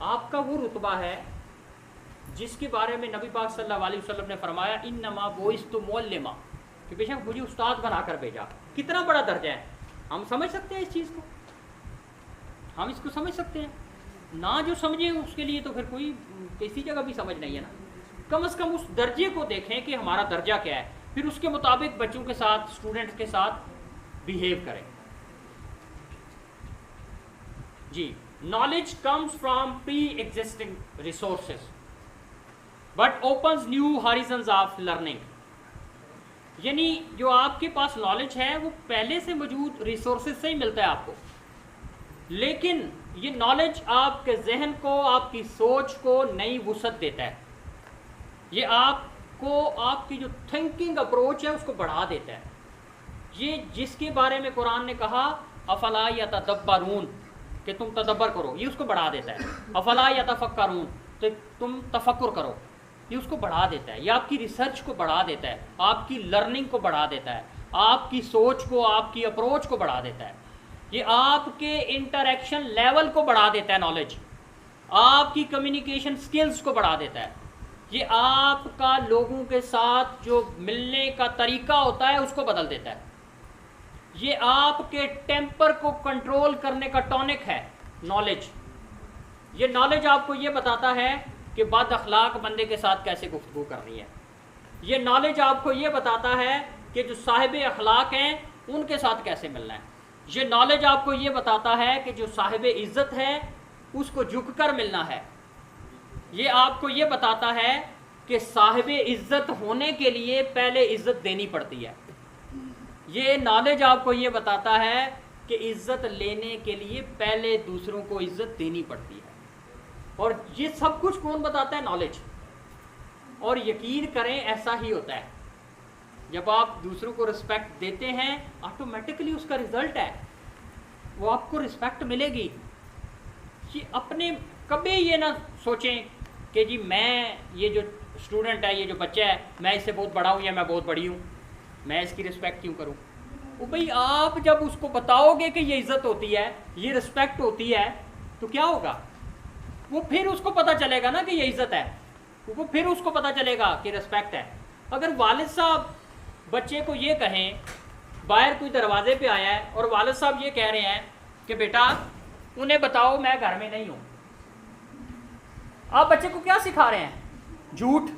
آپ کا وہ رتبہ ہے جس کے بارے میں نبی پاک صلی اللہ علیہ وسلم نے فرمایا انما بعثت معلما، کہ بے شک مجھے استاد بنا کر بھیجا. کتنا بڑا درجہ ہے. ہم سمجھ سکتے ہیں اس چیز کو، ہم اس کو سمجھ سکتے ہیں. نہ جو سمجھے اس کے لیے تو پھر کوئی کسی جگہ بھی سمجھ نہیں ہے نا. کم از کم اس درجے کو دیکھیں کہ ہمارا درجہ کیا ہے، پھر اس کے مطابق بچوں کے ساتھ، اسٹوڈنٹس کے ساتھ بیہیو کریں. جی، knowledge comes from pre existing resources but opens new horizons of learning. یعنی جو آپ کے پاس نالج ہے وہ پہلے سے موجود ریسورسز سے ہی ملتا ہے آپ کو، لیکن یہ نالج آپ کے ذہن کو، آپ کی سوچ کو نئی وسعت دیتا ہے. یہ آپ کو، آپ کی جو تھنکنگ اپروچ ہے اس کو بڑھا دیتا ہے. یہ جس کے بارے میں قرآن نے کہا افلا یتدبرون، کہ تم تدبر کرو، یہ اس کو بڑھا دیتا ہے. افلا یتفکرون، تو تم تفکر کرو، یہ اس کو بڑھا دیتا ہے. یہ آپ کی ریسرچ کو بڑھا دیتا ہے، آپ کی لرننگ کو بڑھا دیتا ہے، آپ کی سوچ کو، آپ کی اپروچ کو بڑھا دیتا ہے. یہ آپ کے انٹریکشن لیول کو بڑھا دیتا ہے نالج، آپ کی کمیونیکیشن سکلز کو بڑھا دیتا ہے. یہ آپ کا لوگوں کے ساتھ جو ملنے کا طریقہ ہوتا ہے اس کو بدل دیتا ہے. یہ آپ کے ٹیمپر کو کنٹرول کرنے کا ٹونک ہے نالج. یہ نالج آپ کو یہ بتاتا ہے کہ بد اخلاق بندے کے ساتھ کیسے گفتگو کرنی ہے. یہ نالج آپ کو یہ بتاتا ہے کہ جو صاحب اخلاق ہیں ان کے ساتھ کیسے ملنا ہے. یہ نالج آپ کو یہ بتاتا ہے کہ جو صاحب عزت ہے اس کو جھک کر ملنا ہے. یہ آپ کو یہ بتاتا ہے کہ صاحب عزت ہونے کے لیے پہلے عزت دینی پڑتی ہے. یہ نالج آپ کو یہ بتاتا ہے کہ عزت لینے کے لیے پہلے دوسروں کو عزت دینی پڑتی ہے. اور یہ سب کچھ کون بتاتا ہے؟ نالج. اور یقین کریں ایسا ہی ہوتا ہے. جب آپ دوسروں کو رسپیکٹ دیتے ہیں آٹومیٹکلی اس کا رزلٹ ہے وہ آپ کو رسپیکٹ ملے گی. یہ اپنے کبھی یہ نہ سوچیں کہ جی میں، یہ جو اسٹوڈنٹ ہے، یہ جو بچہ ہے، میں اس سے بہت بڑا ہوں یا میں بہت بڑی ہوں، میں اس کی رسپیکٹ کیوں کروں. وہ بھئی آپ جب اس کو بتاؤ گے کہ یہ عزت ہوتی ہے، یہ رسپیکٹ ہوتی ہے، تو کیا ہوگا؟ وہ پھر اس کو پتہ چلے گا نا کہ یہ عزت ہے، وہ پھر اس کو پتہ چلے گا کہ رسپیکٹ ہے. اگر والد صاحب بچے کو یہ کہیں، باہر کوئی دروازے پہ آیا ہے اور والد صاحب یہ کہہ رہے ہیں کہ بیٹا انہیں بتاؤ میں گھر میں نہیں ہوں، آپ بچے کو کیا سکھا رہے ہیں؟ جھوٹ.